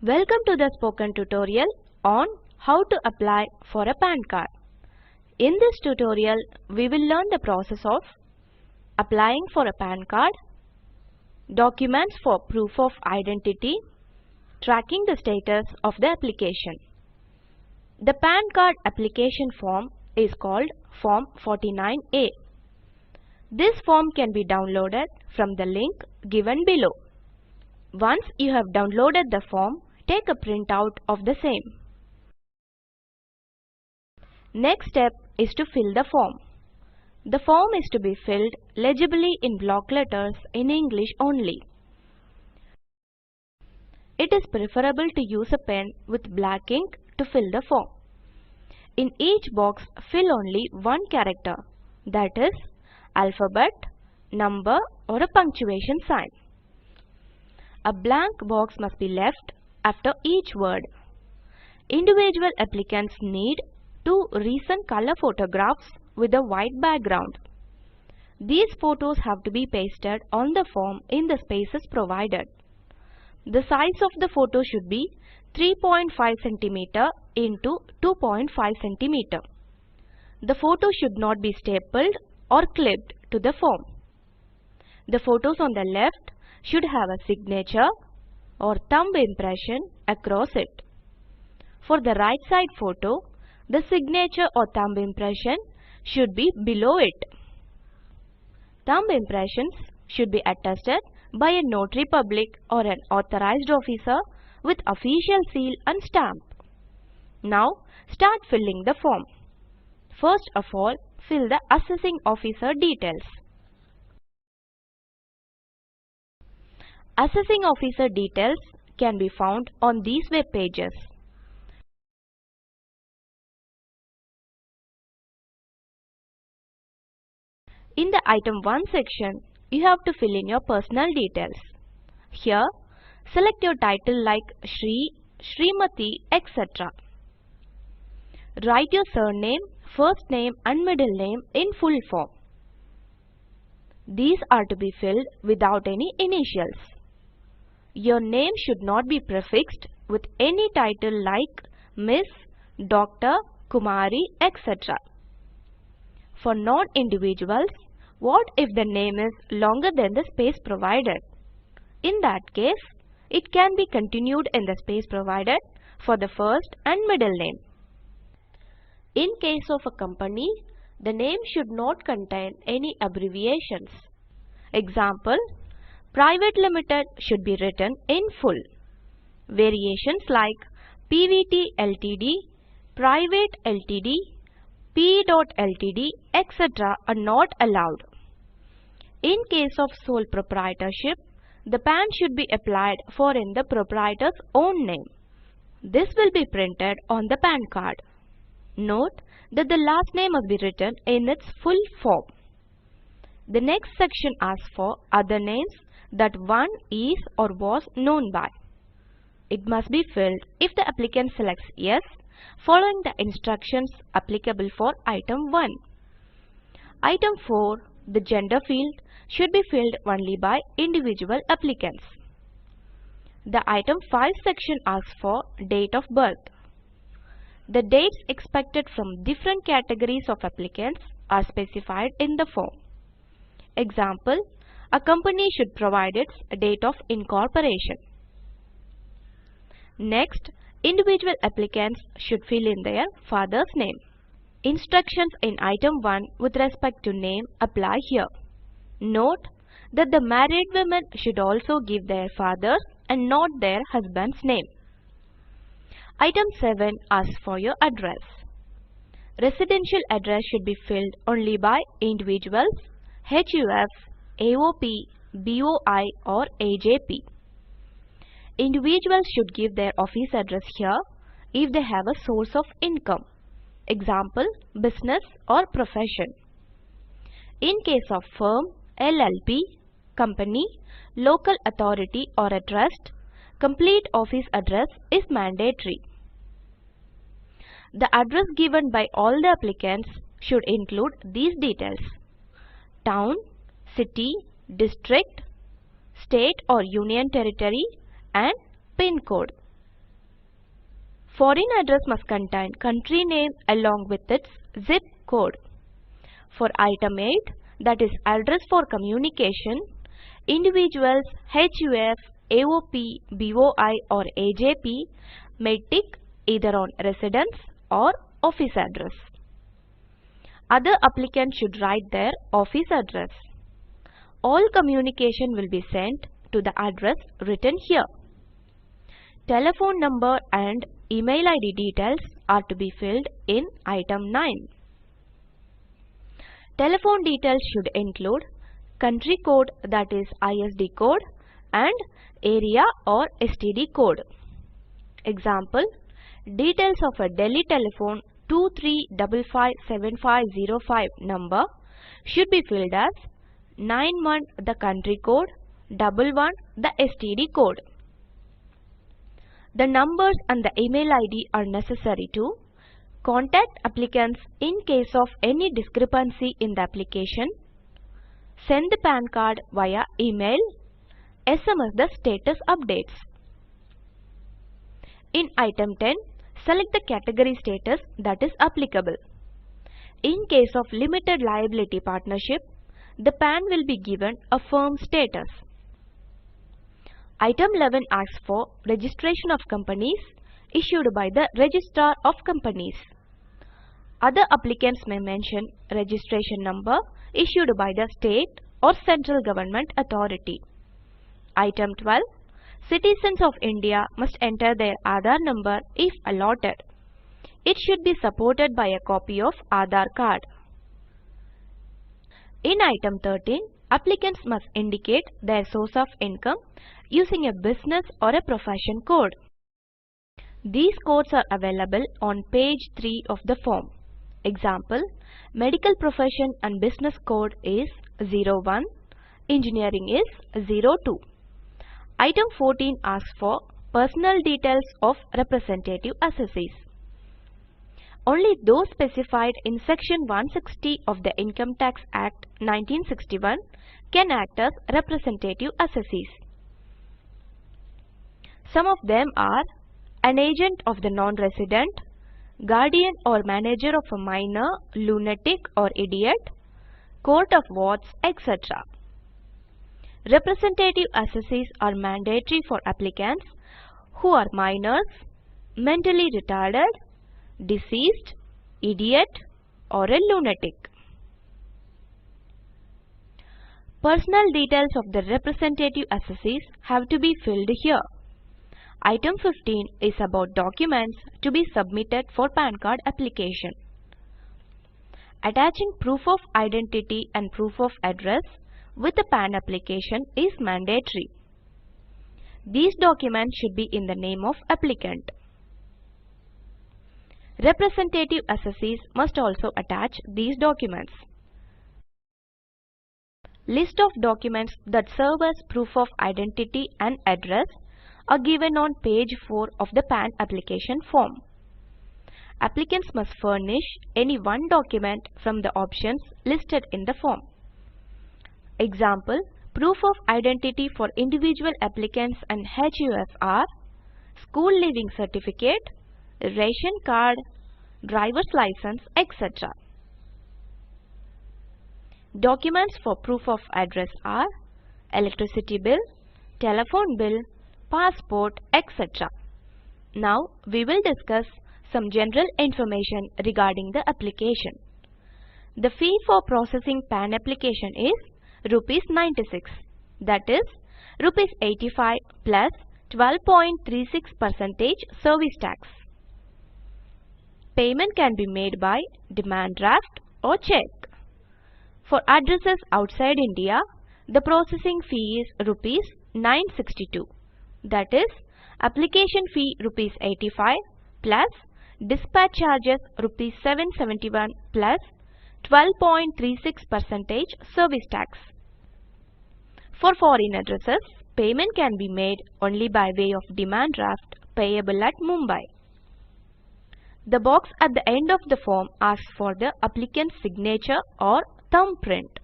Welcome to the spoken tutorial on how to apply for a PAN card. In this tutorial, we will learn the process of applying for a PAN card, documents for proof of identity, tracking the status of the application. The PAN card application form is called Form 49A. This form can be downloaded from the link given below. Once you have downloaded the form, take a printout of the same. Next step is to fill the form. The form is to be filled legibly in block letters in English only. It is preferable to use a pen with black ink to fill the form. In each box, fill only one character, that is, alphabet, number or a punctuation sign. A blank box must be left after each word. Individual applicants need 2 recent color photographs with a white background. These photos have to be pasted on the form in the spaces provided. The size of the photo should be 3.5 cm into 2.5 cm. The photo should not be stapled or clipped to the form. The photos on the left should have a signature or thumb impression across it. For the right side photo, the signature or thumb impression should be below it. Thumb impressions should be attested by a notary public or an authorized officer with official seal and stamp. Now start filling the form. First of all, fill the assessing officer details. Assessing officer details can be found on these web pages. In the Item 1 section, you have to fill in your personal details. Here, select your title like Shri, Srimati, etc. Write your surname, first name and middle name in full form. These are to be filled without any initials. Your name should not be prefixed with any title like Miss, Doctor, Kumari, etc. For non-individuals, what if the name is longer than the space provided? In that case, it can be continued in the space provided for the first and middle name. In case of a company, the name should not contain any abbreviations. Example, Private Limited should be written in full. Variations like PVT Ltd, Private Ltd, P.Ltd, etc. are not allowed. In case of sole proprietorship, the PAN should be applied for in the proprietor's own name. This will be printed on the PAN card. Note that the last name must be written in its full form. The next section asks for other names that one is or was known by. It must be filled if the applicant selects yes, following the instructions applicable for Item 1. Item 4, the gender field, should be filled only by individual applicants. The Item 5 section asks for date of birth. The dates expected from different categories of applicants are specified in the form. Example, a company should provide its date of incorporation. Next, individual applicants should fill in their father's name. Instructions in Item 1 with respect to name apply here. Note that the married women should also give their father's and not their husband's name. Item 7 asks for your address. Residential address should be filled only by individuals, HUF, AOP, BOI or AJP. Individuals should give their office address here if they have a source of income. Example, business or profession. In case of firm, LLP, company, local authority or a trust, complete office address is mandatory. The address given by all the applicants should include these details: town, city, district, state or union territory and PIN code. Foreign address must contain country name along with its zip code. For item 8, that is address for communication, individuals HUF, AOP, BOI or AJP may tick either on residence or office address. Other applicants should write their office address. All communication will be sent to the address written here. Telephone number and email ID details are to be filled in item 9. Telephone details should include country code, that is ISD code, and area or STD code. Example, details of a Delhi telephone 23557505 number should be filled as 91 the country code, 11 the STD code. The numbers and the email ID are necessary to contact applicants in case of any discrepancy in the application, send the PAN card via email, SMS the status updates. In item 10, select the category status that is applicable. In case of limited liability partnership, the PAN will be given a firm status. Item 11 asks for registration of companies issued by the Registrar of Companies. Other applicants may mention registration number issued by the state or central government authority. Item 12. Citizens of India must enter their Aadhaar number if allotted. It should be supported by a copy of Aadhaar card. In item 13, applicants must indicate their source of income using a business or a profession code. These codes are available on page 3 of the form. Example, medical profession and business code is 01, engineering is 02. Item 14 asks for personal details of representative assessees. Only those specified in Section 160 of the Income Tax Act 1961 can act as representative assessees. Some of them are an agent of the non-resident, guardian or manager of a minor, lunatic or idiot, court of wards, etc. Representative assessees are mandatory for applicants who are minors, mentally retarded, deceased, idiot or a lunatic. Personal details of the representative assessees have to be filled here. Item 15 is about documents to be submitted for PAN card application. Attaching proof of identity and proof of address with the PAN application is mandatory. These documents should be in the name of applicant. Representative assessees must also attach these documents. List of documents that serve as proof of identity and address are given on page 4 of the PAN application form. Applicants must furnish any one document from the options listed in the form. Example, proof of identity for individual applicants and HUF are school leaving certificate, ration card, driver's license, etc. Documents for proof of address are electricity bill, telephone bill, passport, etc. Now we will discuss some general information regarding the application. The fee for processing PAN application is Rs 96, that is Rs 85 plus 12.36% service tax. Payment can be made by demand draft or cheque. For addresses outside India, the processing fee is Rs 962, that is application fee Rs 85 plus dispatch charges Rs 771 plus 12.36% service tax. For foreign addresses, payment can be made only by way of demand draft payable at Mumbai. The box at the end of the form asks for the applicant's signature or thumbprint.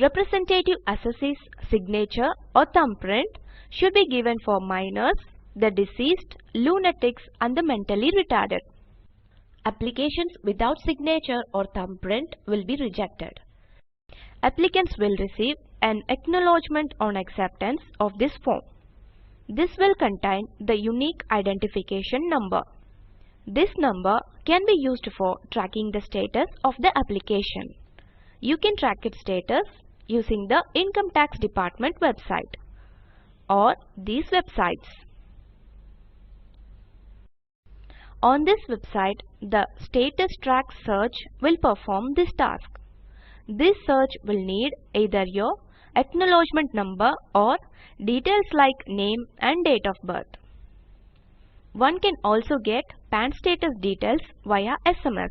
Representative assessee's signature or thumbprint should be given for minors, the deceased, lunatics and the mentally retarded. Applications without signature or thumbprint will be rejected. Applicants will receive an acknowledgement on acceptance of this form. This will contain the unique identification number. This number can be used for tracking the status of the application. You can track its status using the Income Tax Department website or these websites. On this website, the Status Track search will perform this task. This search will need either your acknowledgement number or details like name and date of birth. One can also get PAN status details via SMS.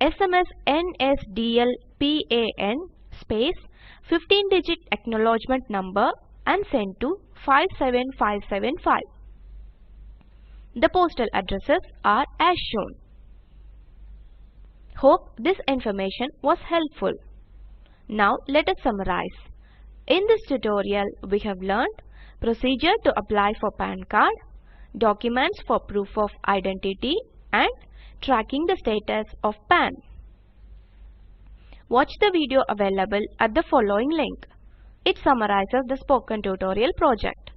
SMS NSDL PAN space 15-digit acknowledgement number and send to 57575. The postal addresses are as shown. Hope this information was helpful. Now let us summarize. In this tutorial, we have learned procedure to apply for PAN card, documents for proof of identity, and tracking the status of PAN. Watch the video available at the following link. It summarizes the spoken tutorial project.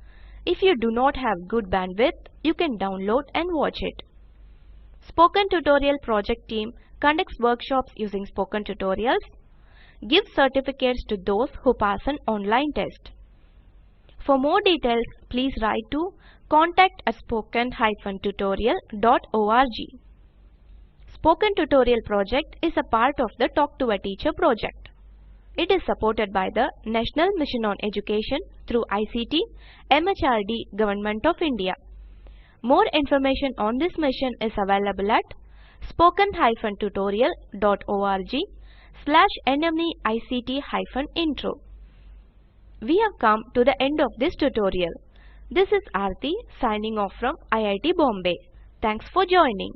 If you do not have good bandwidth, you can download and watch it. Spoken Tutorial project team conducts workshops using spoken tutorials, gives certificates to those who pass an online test. For more details, please write to contact@spoken-tutorial.org. Spoken Tutorial project is a part of the Talk to a Teacher project. It is supported by the National Mission on Education through ICT, MHRD, Government of India. More information on this mission is available at spoken-tutorial.org/nmeict-intro. We have come to the end of this tutorial. This is Aarti signing off from IIT Bombay. Thanks for joining.